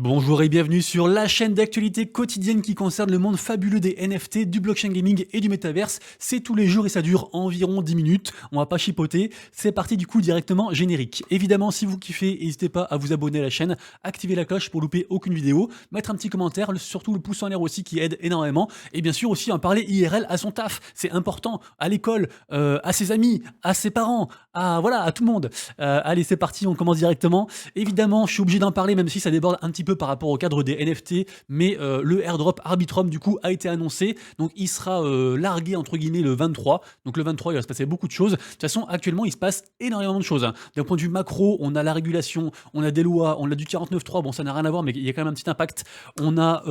Bonjour et bienvenue sur la chaîne d'actualité quotidienne qui concerne le monde fabuleux des NFT, du blockchain gaming et du métaverse. C'est tous les jours et ça dure environ 10 minutes. On va pas chipoter. C'est parti du coup directement générique. Évidemment, si vous kiffez, n'hésitez pas à vous abonner à la chaîne, activer la cloche pour louper aucune vidéo, mettre un petit commentaire, surtout le pouce en l'air aussi qui aide énormément. Et bien sûr aussi en parler IRL à son taf. C'est important, à l'école, à ses amis, à ses parents, à tout le monde. Allez, c'est parti, on commence directement. Évidemment, je suis obligé d'en parler même si ça déborde un petit peu par rapport au cadre des NFT, mais le airdrop Arbitrum du coup a été annoncé, donc il sera largué entre guillemets le 23, donc le 23 il va se passer beaucoup de choses. De toute façon actuellement il se passe énormément de choses, hein. D'un point de vue macro, on a la régulation, on a des lois, on a du 49.3, bon ça n'a rien à voir mais il y a quand même un petit impact. On a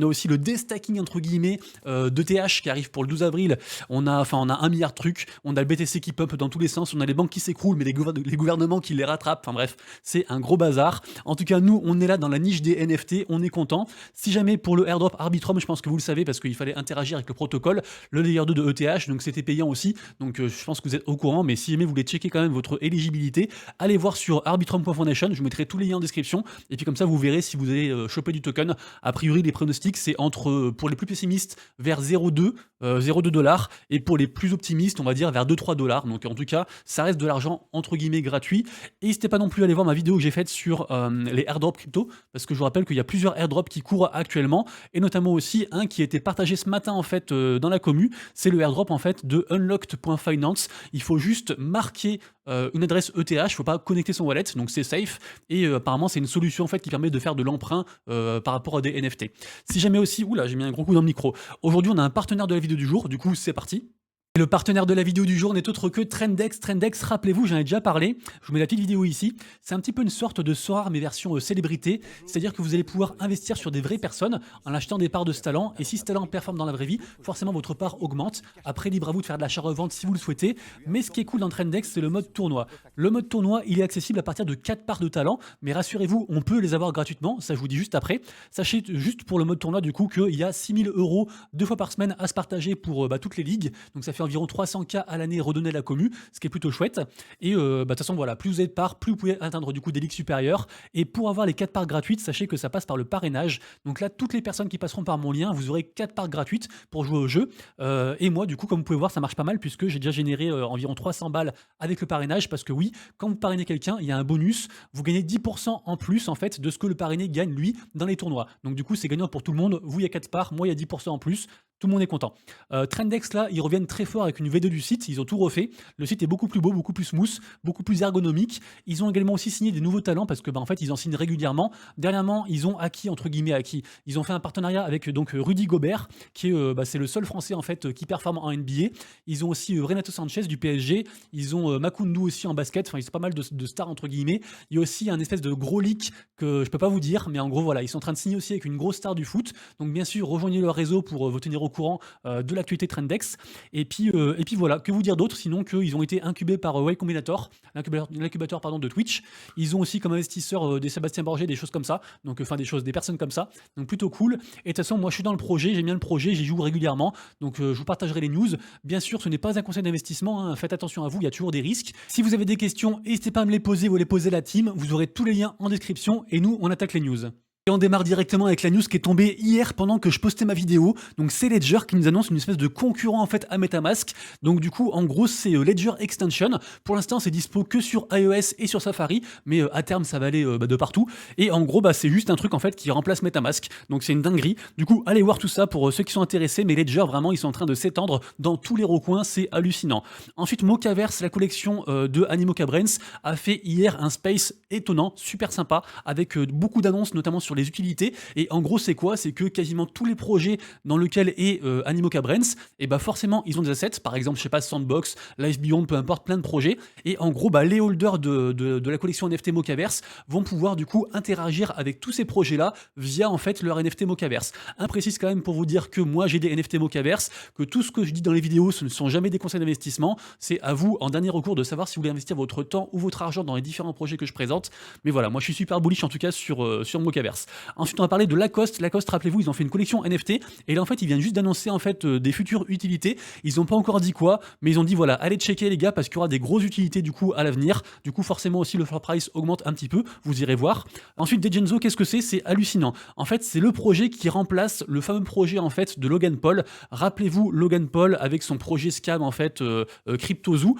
aussi le destacking entre guillemets d'ETH qui arrive pour le 12 avril, on a un milliard de trucs, on a le BTC qui pump dans tous les sens, on a les banques qui s'écroulent mais les gouvernements qui les rattrapent, enfin bref, c'est un gros bazar. En tout cas nous on est là dans la niche des NFT, on est content. Si jamais pour le airdrop Arbitrum, je pense que vous le savez parce qu'il fallait interagir avec le protocole, le layer 2 de ETH, donc c'était payant aussi, donc je pense que vous êtes au courant, mais si jamais vous voulez checker quand même votre éligibilité, allez voir sur arbitrum.foundation, je vous mettrai tous les liens en description, et puis comme ça vous verrez si vous allez choper du token. A priori les pronostics c'est entre, pour les plus pessimistes, vers 0,2 dollars, et pour les plus optimistes on va dire vers 2-3 dollars, donc en tout cas ça reste de l'argent entre guillemets gratuit. Et n'hésitez pas non plus à aller voir ma vidéo que j'ai faite sur les airdrops crypto, parce que je vous rappelle qu'il y a plusieurs airdrops qui courent actuellement, et notamment aussi un qui a été partagé ce matin en fait dans la commu, c'est le airdrop en fait de unlocked.finance. Il faut juste marquer une adresse ETH, il ne faut pas connecter son wallet, donc c'est safe, et apparemment c'est une solution en fait qui permet de faire de l'emprunt par rapport à des NFT. Si jamais aussi, oula j'ai mis un gros coup dans le micro, aujourd'hui on a un partenaire de la vidéo du jour, du coup c'est parti. Et le partenaire de la vidéo du jour n'est autre que Trendex. Trendex, rappelez-vous, j'en ai déjà parlé, je vous mets la petite vidéo ici, c'est un petit peu une sorte de Sorare mais version célébrité, c'est-à-dire que vous allez pouvoir investir sur des vraies personnes en achetant des parts de ce talent, et si ce talent performe dans la vraie vie, forcément votre part augmente. Après, libre à vous de faire de l'achat-revente si vous le souhaitez, mais ce qui est cool dans Trendex, c'est le mode tournoi. Le mode tournoi, il est accessible à partir de 4 parts de talent, mais rassurez-vous, on peut les avoir gratuitement, ça je vous dis juste après. Sachez juste pour le mode tournoi du coup qu'il y a 6 000 € 2 fois par semaine à se partager pour toutes les ligues, donc ça fait environ 300K à l'année redonnés à la commu, ce qui est plutôt chouette. Et de toute façon, voilà, plus vous êtes part, plus vous pouvez atteindre du coup des ligues supérieures. Et pour avoir les 4 parts gratuites, sachez que ça passe par le parrainage. Donc là, toutes les personnes qui passeront par mon lien, vous aurez 4 parts gratuites pour jouer au jeu. Et moi, du coup, comme vous pouvez voir, ça marche pas mal puisque j'ai déjà généré environ 300 balles avec le parrainage, parce que oui, quand vous parrainez quelqu'un, il y a un bonus. Vous gagnez 10% en plus en fait de ce que le parrainé gagne lui dans les tournois. Donc du coup, c'est gagnant pour tout le monde. Vous, il y a 4 parts, moi, il y a 10% en plus. Tout le monde est content. Trendex, là, ils reviennent très fort avec une V2 du site. Ils ont tout refait. Le site est beaucoup plus beau, beaucoup plus smooth, beaucoup plus ergonomique. Ils ont également aussi signé des nouveaux talents parce que, en fait, ils en signent régulièrement. Dernièrement, ils ont acquis, entre guillemets, ils ont fait un partenariat avec donc Rudy Gobert, qui est, c'est le seul Français, en fait, qui performe en NBA. Ils ont aussi Renato Sanchez du PSG. Ils ont Makundu aussi en basket. Enfin, ils ont pas mal de stars, entre guillemets. Il y a aussi un espèce de gros leak que je peux pas vous dire, mais en gros, voilà, ils sont en train de signer aussi avec une grosse star du foot. Donc, bien sûr, rejoignez leur réseau pour vous tenir au courant de l'actualité Trendex. Et puis voilà, que vous dire d'autre sinon qu'ils ont été incubés par Y Combinator, l'incubateur pardon de Twitch. Ils ont aussi comme investisseurs des Sébastien Borget, des choses comme ça, donc des personnes comme ça, donc plutôt cool. Et de toute façon, moi je suis dans le projet, j'aime bien le projet, j'y joue régulièrement, donc je vous partagerai les news. Bien sûr, ce n'est pas un conseil d'investissement, hein, faites attention à vous, il y a toujours des risques. Si vous avez des questions, n'hésitez pas à me les poser, vous les posez à la team, vous aurez tous les liens en description, et nous on attaque les news. Et on démarre directement avec la news qui est tombée hier pendant que je postais ma vidéo. Donc c'est Ledger qui nous annonce une espèce de concurrent en fait à MetaMask. Donc du coup en gros c'est Ledger Extension. Pour l'instant c'est dispo que sur iOS et sur Safari, mais à terme ça va aller de partout. Et en gros c'est juste un truc en fait qui remplace MetaMask. Donc c'est une dinguerie. Du coup allez voir tout ça pour ceux qui sont intéressés. Mais Ledger vraiment ils sont en train de s'étendre dans tous les recoins, c'est hallucinant. Ensuite Mocaverse, la collection de Animoca Brains, a fait hier un space étonnant, super sympa, avec beaucoup d'annonces notamment sur les utilités. Et en gros c'est quoi? C'est que quasiment tous les projets dans lesquels est Animoca Brains, et bah forcément ils ont des assets, par exemple je sais pas Sandbox, Life Beyond, peu importe, plein de projets. Et en gros les holders de la collection NFT Mocaverse vont pouvoir du coup interagir avec tous ces projets là via en fait leur NFT Mocaverse. Imprécise quand même pour vous dire que moi j'ai des NFT Mocaverse, que tout ce que je dis dans les vidéos ce ne sont jamais des conseils d'investissement, c'est à vous en dernier recours de savoir si vous voulez investir votre temps ou votre argent dans les différents projets que je présente. Mais voilà, moi je suis super bullish en tout cas sur Mocaverse. Ensuite, on va parler de Lacoste. Lacoste, rappelez-vous, ils ont fait une collection NFT et là en fait, ils viennent juste d'annoncer en fait des futures utilités. Ils n'ont pas encore dit quoi, mais ils ont dit voilà, allez checker les gars parce qu'il y aura des grosses utilités du coup à l'avenir. Du coup, forcément aussi le floor price augmente un petit peu, vous irez voir. Ensuite, Degenzo, qu'est-ce que c'est? C'est hallucinant. En fait, c'est le projet qui remplace le fameux projet en fait de Logan Paul. Rappelez-vous Logan Paul avec son projet scam en fait CryptoZoo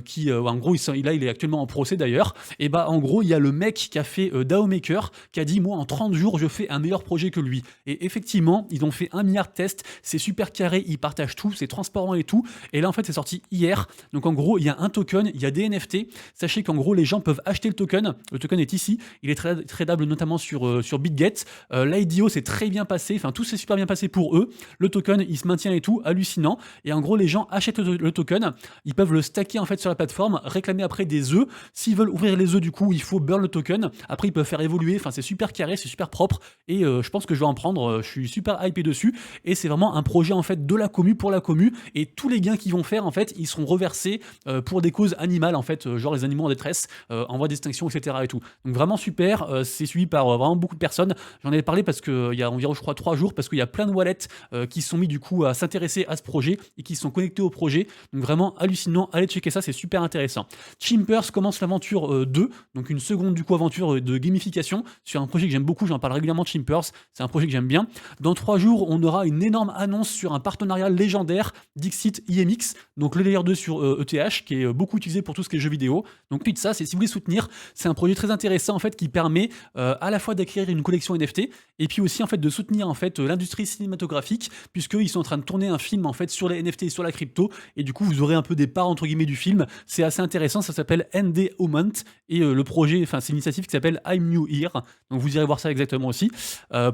qui en gros il est actuellement en procès d'ailleurs. Et bah en gros, il y a le mec qui a fait DAO Maker qui a dit moi en 30 jours je fais un meilleur projet que lui. Et effectivement, ils ont fait 1 milliard de tests, c'est super carré, ils partagent tout, c'est transparent et tout. Et là en fait, c'est sorti hier. Donc en gros, il y a un token, il y a des NFT. Sachez qu'en gros, les gens peuvent acheter le token. Le token est ici, il est tradable notamment sur BitGet. L'IDO s'est très bien passé, enfin tout s'est super bien passé pour eux. Le token, il se maintient et tout, hallucinant. Et en gros, les gens achètent le token, ils peuvent le stacker en fait sur la plateforme, réclamer après des œufs. S'ils veulent ouvrir les œufs, du coup, il faut burn le token. Après, ils peuvent faire évoluer. Enfin, c'est super carré, c'est super propre. Et je pense que je vais en prendre. Je suis super hypé dessus. Et c'est vraiment un projet en fait de la commu pour la commu. Et tous les gains qu'ils vont faire, en fait, ils seront reversés pour des causes animales, en fait, genre les animaux en détresse, en voie d'extinction, etc. et tout. Donc vraiment super. C'est suivi par vraiment beaucoup de personnes. J'en ai parlé parce qu'il y a environ, je crois, 3 jours, parce qu'il y a plein de wallets qui sont mis du coup à s'intéresser à ce projet et qui sont connectés au projet. Donc vraiment hallucinant. Allez checker ça, c'est super intéressant. Chimpers commence l'aventure 2, donc une seconde du coup aventure de gamification sur un projet que j'aime beaucoup, j'en parle régulièrement de Chimpers, c'est un projet que j'aime bien. Dans 3 jours, on aura une énorme annonce sur un partenariat légendaire Dixit IMX, donc le layer 2 sur ETH, qui est beaucoup utilisé pour tout ce qui est jeux vidéo. Donc puis de ça, c'est si vous voulez soutenir, c'est un projet très intéressant en fait qui permet à la fois d'acquérir une collection NFT et puis aussi en fait de soutenir en fait l'industrie cinématographique puisqu'ils sont en train de tourner un film en fait sur les NFT et sur la crypto et du coup vous aurez un peu des parts entre guillemets du film. C'est assez intéressant, ça s'appelle Endowment et le projet, enfin c'est une initiative qui s'appelle I'm New Here. Donc vous irez voir ça exactement aussi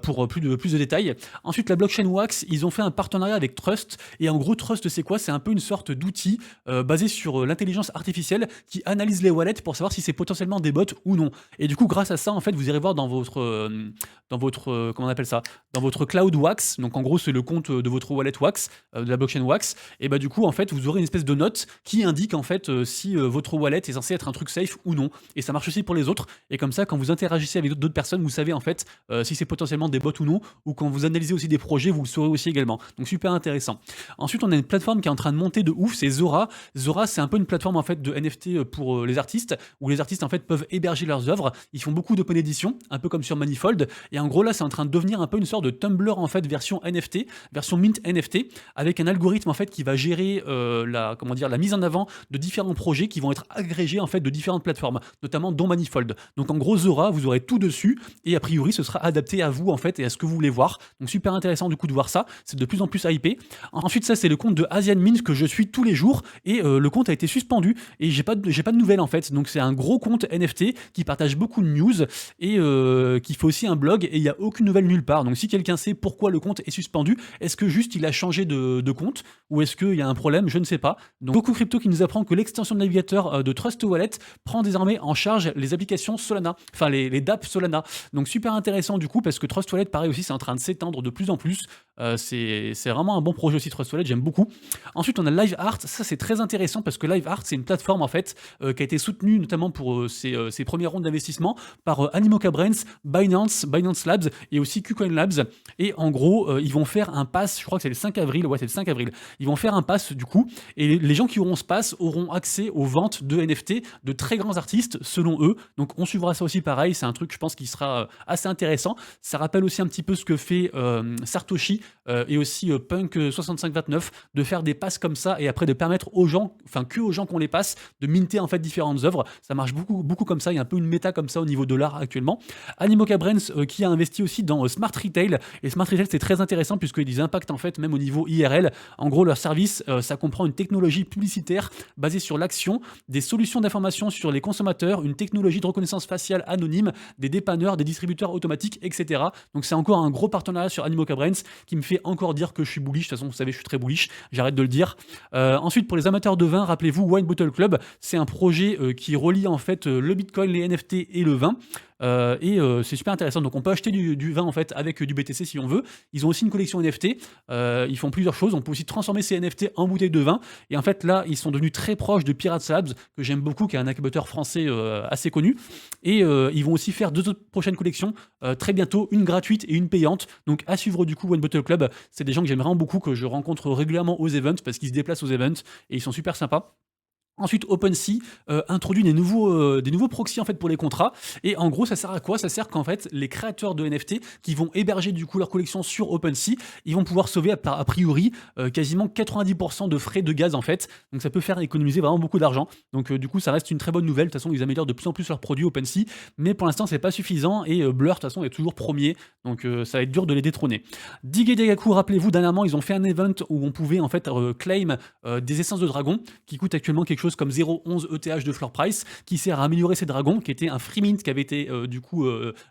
pour plus de détails. Ensuite la blockchain Wax, ils ont fait un partenariat avec Trust et en gros Trust c'est quoi? C'est un peu une sorte d'outil basé sur l'intelligence artificielle qui analyse les wallets pour savoir si c'est potentiellement des bots ou non. Et du coup grâce à ça en fait vous irez voir dans votre comment on appelle ça, dans votre cloud Wax, donc en gros c'est le compte de votre wallet Wax, de la blockchain Wax, et bah du coup en fait vous aurez une espèce de note qui indique en fait si votre wallet est censé être un truc safe ou non, et ça marche aussi pour les autres, et comme ça quand vous interagissez avec d'autres personnes vous savez en fait si c'est potentiellement des bots ou non, ou quand vous analysez aussi des projets vous le saurez aussi également, donc super intéressant. Ensuite on a une plateforme qui est en train de monter de ouf, c'est Zora. Zora c'est un peu une plateforme en fait de NFT pour les artistes, où les artistes en fait peuvent héberger leurs œuvres, ils font beaucoup d'open edition, un peu comme sur Manifold, et en gros là c'est en train de devenir un peu une sorte de Tumblr en fait version NFT, version mint NFT, avec un algorithme en fait qui va gérer la mise en avant de différents projets qui vont être agrégés en fait de différentes plateformes, notamment dont Manifold. Donc en gros Zora, vous aurez tout dessus et a priori ce sera adapté à vous en fait et à ce que vous voulez voir. Donc super intéressant du coup de voir ça, c'est de plus en plus hypé. Ensuite ça c'est le compte de Asian Mint que je suis tous les jours et le compte a été suspendu et j'ai pas de nouvelles en fait. Donc c'est un gros compte NFT qui partage beaucoup de news et qui fait aussi un blog et il y a aucune nouvelle nulle part. Donc si quelqu'un sait pourquoi le compte est suspendu, est-ce que juste il a changé de compte ou est-ce qu'il y a un problème, je ne sais pas. Donc beaucoup crypto qui nous apprend que l'extension de navigateur de Trust Wallet prend désormais en charge les applications Solana, enfin les dApps Solana. Donc super intéressant du coup parce que Trust Wallet pareil aussi c'est en train de s'étendre de plus en plus. C'est vraiment un bon projet aussi Trust Wallet, j'aime beaucoup. Ensuite on a Live Art, ça c'est très intéressant parce que Live Art c'est une plateforme en fait qui a été soutenue notamment pour ses premières rondes d'investissement par Animoca Brands, Binance Labs et aussi KuCoin Labs. Et en gros, ils vont faire un pass, je crois que c'est le 5 avril, ouais c'est le 5 avril, ils vont faire un pass du coup, et les gens qui auront ce pass auront accès aux ventes de NFT de très grands artistes selon eux. Donc on suivra ça aussi pareil, c'est un truc je pense qui sera assez intéressant. Ça rappelle aussi un petit peu ce que fait Sartoshi et aussi Punk 6529 de faire des passes comme ça et après de permettre aux gens, enfin que aux gens qu'on les passe, de minter en fait différentes œuvres. Ça marche beaucoup comme ça, il y a un peu une méta comme ça au niveau de l'art actuellement. Animoca Brands qui a investi aussi dans Smart Retail, et Smart Retail c'est très intéressant puisqu'ils impactent en fait même au niveau IRL. En gros leur service ça comprend une technologie publicitaire basée sur l'action, des solutions d'information sur les consommateurs, une technologie de reconnaissance faciale anonyme, des dépanneurs, des distributeurs automatiques, etc. Donc c'est encore un gros partenariat sur Animoca Brands qui me fait encore dire que je suis bullish. De toute façon vous savez je suis très bullish, j'arrête de le dire. Ensuite pour les amateurs de vin, rappelez-vous Wine Bottle Club, c'est un projet qui relie en fait le Bitcoin, les NFT et le vin. c'est super intéressant. Donc on peut acheter du vin en fait avec du BTC si on veut. Ils ont aussi une collection NFT. Ils font plusieurs choses. On peut aussi transformer ces NFT en bouteilles de vin. Et en fait là, ils sont devenus très proches de Pirates Labs, que j'aime beaucoup, qui est un incubateur français assez connu. Et ils vont aussi faire 2 autres prochaines collections très bientôt, une gratuite et une payante. Donc à suivre du coup One Bottle Club. C'est des gens que j'aime vraiment beaucoup, que je rencontre régulièrement aux events parce qu'ils se déplacent aux events et ils sont super sympas. Ensuite, OpenSea introduit des nouveaux proxys en fait pour les contrats. Et en gros, ça sert à quoi? Ça sert qu'en fait, les créateurs de NFT qui vont héberger du coup leur collection sur OpenSea, ils vont pouvoir sauver a priori quasiment 90% de frais de gaz en fait. Donc ça peut faire économiser vraiment beaucoup d'argent. Donc du coup, ça reste une très bonne nouvelle. De toute façon, ils améliorent de plus en plus leurs produits OpenSea, mais pour l'instant, c'est pas suffisant. Et Blur, de toute façon, est toujours premier. Donc ça va être dur de les détrôner. Dig et Daigaku, rappelez-vous, dernièrement, ils ont fait un event où on pouvait en fait claim des essences de dragon qui coûtent actuellement quelque chose comme 0,11 ETH de floor price, qui sert à améliorer ces dragons, qui était un free mint qui avait été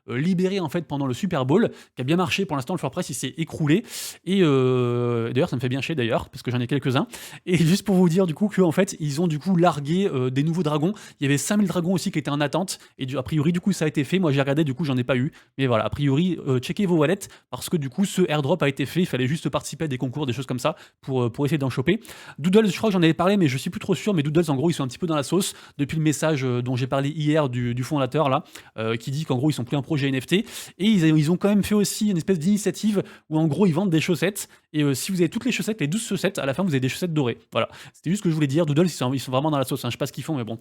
libéré en fait pendant le Super Bowl, qui a bien marché. Pour l'instant, le floor price il s'est écroulé. Et d'ailleurs, ça me fait bien chier d'ailleurs, parce que j'en ai quelques-uns. Et juste pour vous dire du coup que en fait, ils ont du coup largué des nouveaux dragons. Il y avait 5000 dragons aussi qui étaient en attente. Et a priori, du coup, ça a été fait. Moi, j'ai regardé, du coup, j'en ai pas eu. Mais voilà, a priori, checkez vos wallets, parce que du coup, ce airdrop a été fait. Il fallait juste participer à des concours, des choses comme ça, pour essayer d'en choper. Doodles, je crois que j'en avais parlé, mais je suis plus trop sûr. Mais Doodles, en gros, ils sont un petit peu dans la sauce depuis le message dont j'ai parlé hier du fondateur là, qui dit qu'en gros ils sont plus un projet NFT. Et ils ont quand même fait aussi une espèce d'initiative où en gros ils vendent des chaussettes. Et si vous avez toutes les chaussettes, les 12 chaussettes, à la fin vous avez des chaussettes dorées. Voilà, c'était juste ce que je voulais dire. Doodles, ils sont vraiment dans la sauce, hein. Je sais pas ce qu'ils font, mais bon.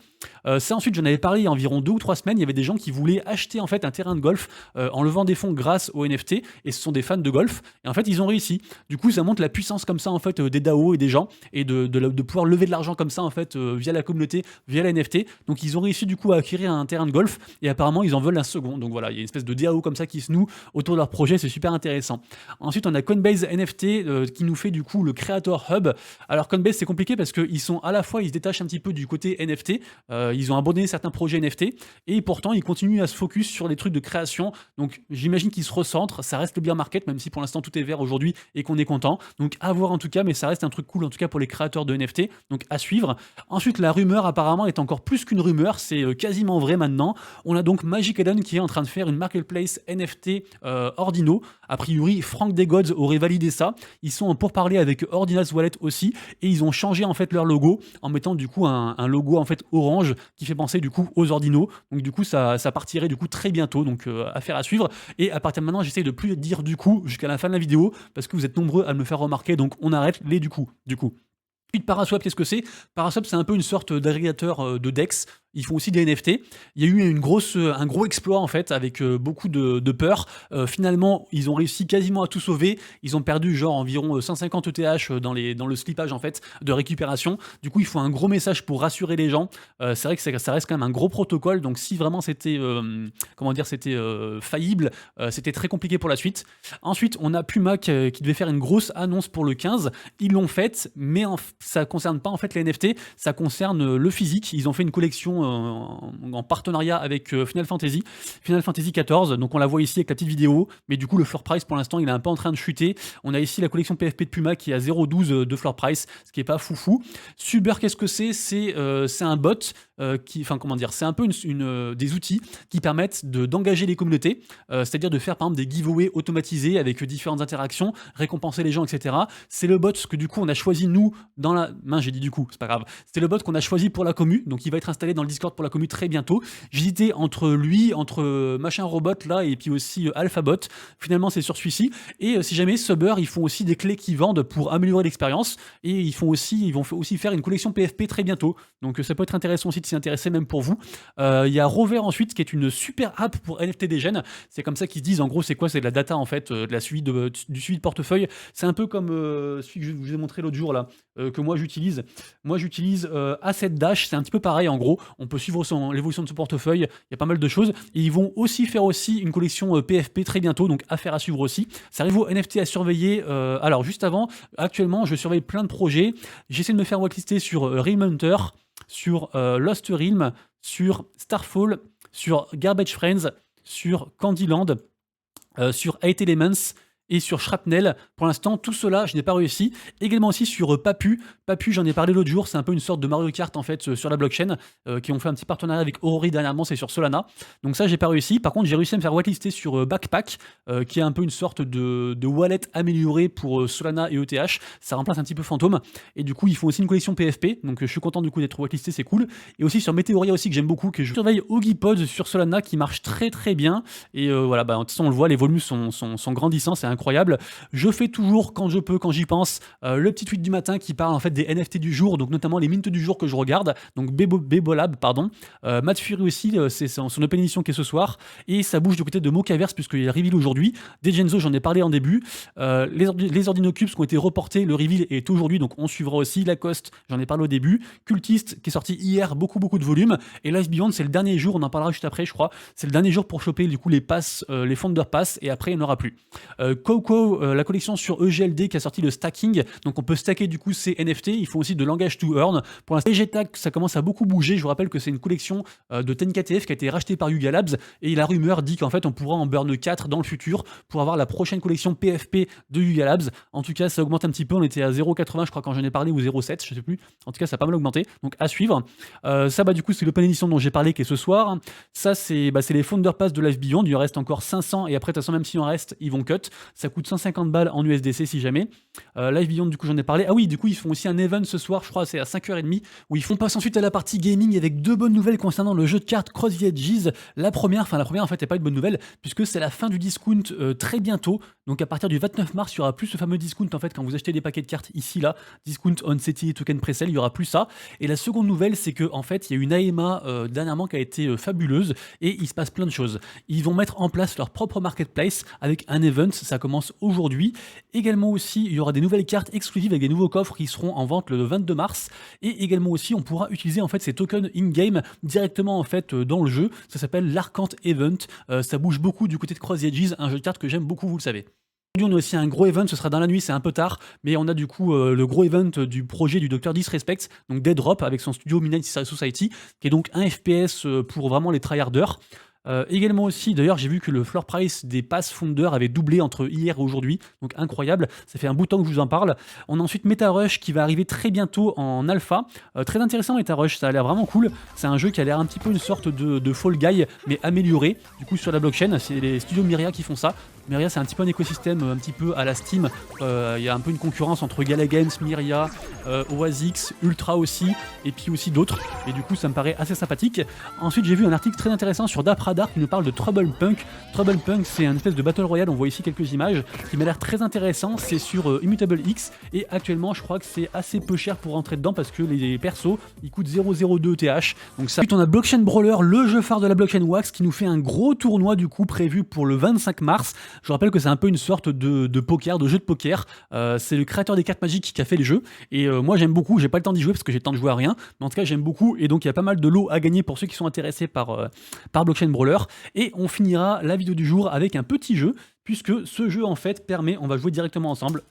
Ça, ensuite, j'en avais parlé il y a environ 2 ou 3 semaines. Il y avait des gens qui voulaient acheter en fait un terrain de golf en levant des fonds grâce au NFT. Et ce sont des fans de golf. Et en fait, ils ont réussi. Du coup, ça montre la puissance comme ça en fait des DAO et des gens, et de pouvoir lever de l'argent comme ça en fait via la communauté, via la NFT. Donc ils ont réussi du coup à acquérir un terrain de golf, et apparemment ils en veulent un second. Donc voilà, il y a une espèce de DAO comme ça qui se noue autour de leur projet, c'est super intéressant. Ensuite, on a Coinbase NFT qui nous fait du coup le Creator Hub. Alors Coinbase, c'est compliqué parce qu'ils sont à la fois, ils se détachent un petit peu du côté NFT, ils ont abandonné certains projets NFT, et pourtant ils continuent à se focus sur les trucs de création. Donc j'imagine qu'ils se recentrent. Ça reste le bear market, même si pour l'instant tout est vert aujourd'hui et qu'on est content. Donc à voir en tout cas, mais ça reste un truc cool en tout cas pour les créateurs de NFT. Donc à suivre. Ensuite, la rumeur apparemment est encore plus qu'une rumeur, c'est quasiment vrai maintenant. On a donc Magic Eden qui est en train de faire une marketplace NFT Ordino. A priori, Frank Desgods aurait validé ça. Ils sont en pourparlers avec Ordinals Wallet aussi, et ils ont changé en fait leur logo en mettant du coup un logo en fait orange qui fait penser du coup aux Ordinaux. Donc du coup ça partirait du coup très bientôt, donc affaire à suivre. Et à partir de maintenant, j'essaie de plus dire du coup jusqu'à la fin de la vidéo parce que vous êtes nombreux à me faire remarquer, donc on arrête les du coup. Puis Paraswap, qu'est-ce que c'est? Paraswap, c'est un peu une sorte d'agrégateur de DEX. Ils font aussi des NFT. Il y a eu un gros exploit en fait avec beaucoup de peur. Finalement, ils ont réussi quasiment à tout sauver. Ils ont perdu genre environ 150 ETH dans le slippage en fait de récupération. Du coup, il faut un gros message pour rassurer les gens. C'est vrai que ça reste quand même un gros protocole. Donc, si vraiment c'était faillible, c'était très compliqué pour la suite. Ensuite, on a Puma qui devait faire une grosse annonce pour le 15. Ils l'ont faite, mais ça concerne pas en fait les NFT. Ça concerne le physique. Ils ont fait une collection en partenariat avec Final Fantasy XIV. Donc on la voit ici avec la petite vidéo, mais du coup le floor price pour l'instant il est un peu en train de chuter. On a ici la collection PFP de Puma qui est à 0,12 de floor price, ce qui est pas foufou. Suber, qu'est-ce que c'est? C'est un bot c'est un peu des outils qui permettent d'engager les communautés, c'est-à-dire de faire par exemple des giveaways automatisés avec différentes interactions, récompenser les gens, etc. C'est le bot que du coup on a choisi nous dans la main, j'ai dit du coup, c'est pas grave. C'est le bot qu'on a choisi pour la commu, donc il va être installé dans le Discord pour la commu très bientôt. J'hésitais entre machin robot là et puis aussi Alphabot. Finalement c'est sur celui-ci. Et si jamais Suber, ils font aussi des clés qu'ils vendent pour améliorer l'expérience, et ils vont aussi faire une collection PFP très bientôt. Donc ça peut être intéressant aussi de s'y intéresser même pour vous. Il y a Rover ensuite qui est une super app pour NFT des gènes. C'est comme ça qu'ils se disent en gros c'est quoi? C'est de la data en fait, de la suivi du suivi de portefeuille. C'est un peu comme celui que je vous ai montré l'autre jour là, que moi j'utilise. Moi j'utilise Asset Dash, c'est un petit peu pareil en gros. On peut suivre l'évolution de son portefeuille, il y a pas mal de choses. Et ils vont aussi faire une collection PFP très bientôt, donc affaire à suivre aussi. Ça arrive aux NFT à surveiller. Alors juste avant, actuellement je surveille plein de projets. J'essaie de me faire whitelister sur Realm Hunter, sur Lost Realm, sur Starfall, sur Garbage Friends, sur Candyland, sur 8 Elements et sur Shrapnel. Pour l'instant, tout cela, je n'ai pas réussi. Également aussi sur Papu. Papu, j'en ai parlé l'autre jour, c'est un peu une sorte de Mario Kart en fait sur la blockchain, qui ont fait un petit partenariat avec Aurori dernièrement, c'est sur Solana. Donc ça, j'ai pas réussi. Par contre, j'ai réussi à me faire whitelister sur Backpack, qui est un peu une sorte de wallet amélioré pour Solana et ETH. Ça remplace un petit peu Phantom. Et du coup, ils font aussi une collection PFP. Donc je suis content du coup d'être whitelisté, c'est cool. Et aussi sur Meteoria aussi, que j'aime beaucoup, que je surveille Ogipod sur Solana, qui marche très très bien. Et voilà, bah, de toute façon, on le voit, les volumes sont grandissants, c'est incroyable. Je fais toujours, quand je peux, quand j'y pense, le petit tweet du matin qui parle en fait des NFT du jour, donc notamment les mints du jour que je regarde, donc Bebolab, pardon. Matt Fury aussi, c'est son open edition qui est ce soir, et ça bouge du côté de Mocaverse, puisqu'il y a le reveal aujourd'hui. Degenzo, j'en ai parlé en début. Les Ordinocubes qui ont été reportés, le reveal est aujourd'hui, donc on suivra aussi. Lacoste, j'en ai parlé au début. Cultiste, qui est sorti hier, beaucoup de volume. Et Life Beyond, c'est le dernier jour, on en parlera juste après, je crois. C'est le dernier jour pour choper du coup les passes, les Founder Pass, et après il n'y en aura plus. Coco, la collection sur EGLD qui a sorti le stacking, donc on peut stacker du coup ces NFT. Ils font aussi de langage to earn. Pour l'instant, VGTAG, ça commence à beaucoup bouger. Je vous rappelle que c'est une collection de 10KTF qui a été rachetée par Yuga Labs, et la rumeur dit qu'en fait on pourra en burn 4 dans le futur pour avoir la prochaine collection PFP de Yuga Labs. En tout cas, ça augmente un petit peu. On était à 0,80 je crois quand j'en ai parlé, ou 0,7, je sais plus. En tout cas, ça a pas mal augmenté, donc à suivre. Ça, bah du coup, c'est l'open edition dont j'ai parlé qui est ce soir. Ça, c'est les Founder Pass de Life Beyond. Il en reste encore 500, et après, de toute façon, même s'il en reste, ils vont cut. Ça coûte 150 balles en USDC si jamais. Life Beyond, du coup, j'en ai parlé. Ah oui, du coup, ils font aussi un event ce soir, je crois, c'est à 5h30, où ils font passer ensuite à la partie gaming avec deux bonnes nouvelles concernant le jeu de cartes Cross the Edges. La première, en fait, n'est pas une bonne nouvelle, puisque c'est la fin du discount très bientôt. Donc à partir du 29 mars, il y aura plus ce fameux discount en fait quand vous achetez des paquets de cartes ici là, discount on CT token presale, il y aura plus ça. Et la seconde nouvelle, c'est que en fait, il y a une AMA dernièrement qui a été fabuleuse, et il se passe plein de choses. Ils vont mettre en place leur propre marketplace avec un event, ça commence aujourd'hui. Également aussi, il y aura des nouvelles cartes exclusives avec des nouveaux coffres qui seront en vente le 22 mars. Et également aussi, on pourra utiliser en fait ces tokens in-game directement en fait dans le jeu. Ça s'appelle l'Arcante Event. Ça bouge beaucoup du côté de Cross the Edges, un jeu de cartes que j'aime beaucoup, vous le savez. Aujourd'hui, on a aussi un gros event, ce sera dans la nuit, c'est un peu tard, mais on a du coup le gros event du projet du Dr Disrespect, donc Dead Drop avec son studio Midnight Society, qui est donc un FPS pour vraiment les tryharders. Également aussi, d'ailleurs, j'ai vu que le floor price des passes Founder avait doublé entre hier et aujourd'hui, donc incroyable, ça fait un bout de temps que je vous en parle. On a ensuite MetaRush qui va arriver très bientôt en alpha, très intéressant MetaRush, ça a l'air vraiment cool, c'est un jeu qui a l'air un petit peu une sorte de Fall Guy, mais amélioré, du coup sur la blockchain, c'est les studios Myria qui font ça. Myria, c'est un petit peu un écosystème un petit peu à la Steam, il y a un peu une concurrence entre Gala Games, Myria, Oasix, Ultra aussi, et puis aussi d'autres, et du coup ça me paraît assez sympathique. Ensuite, j'ai vu un article très intéressant sur Dapradar qui nous parle de Trouble Punk. Trouble Punk, c'est une espèce de Battle Royale, on voit ici quelques images, qui m'a l'air très intéressant, c'est sur Immutable X, et actuellement je crois que c'est assez peu cher pour rentrer dedans parce que les persos, ils coûtent 0,02 ETH, donc ça. Ensuite, on a Blockchain Brawler, le jeu phare de la blockchain Wax, qui nous fait un gros tournoi du coup prévu pour le 25 mars. Je rappelle que c'est un peu une sorte de poker, de jeu de poker, c'est le créateur des cartes magiques qui a fait les jeux, et moi j'aime beaucoup, j'ai pas le temps d'y jouer parce que j'ai le temps de jouer à rien, mais en tout cas j'aime beaucoup, et donc il y a pas mal de lots à gagner pour ceux qui sont intéressés par Blockchain Brawler. Et on finira la vidéo du jour avec un petit jeu, puisque ce jeu en fait permet, on va jouer directement ensemble.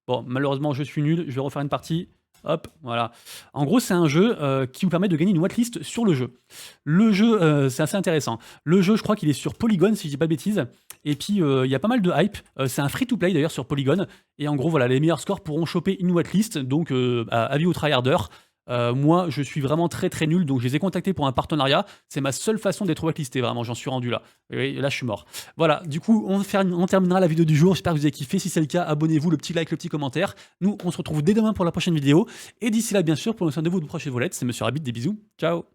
Bon, malheureusement je suis nul, je vais refaire une partie. Hop, voilà. En gros, c'est un jeu qui vous permet de gagner une whitelist sur le jeu. Le jeu, c'est assez intéressant. Le jeu, je crois qu'il est sur Polygon, si je dis pas de bêtises. Et puis, il y a pas mal de hype. C'est un free-to-play d'ailleurs sur Polygon. Et en gros, voilà, les meilleurs scores pourront choper une whitelist. Donc, avis aux tryharders. Moi, je suis vraiment très très nul, donc je les ai contactés pour un partenariat. C'est ma seule façon d'être whitelisté, vraiment, j'en suis rendu là. Et là, je suis mort. Voilà, du coup, on terminera la vidéo du jour. J'espère que vous avez kiffé. Si c'est le cas, abonnez-vous, le petit like, le petit commentaire. Nous, on se retrouve dès demain pour la prochaine vidéo. Et d'ici là, bien sûr, pour le rendez-vous de prochaine volette, c'est Monsieur Rabbit. Des bisous. Ciao.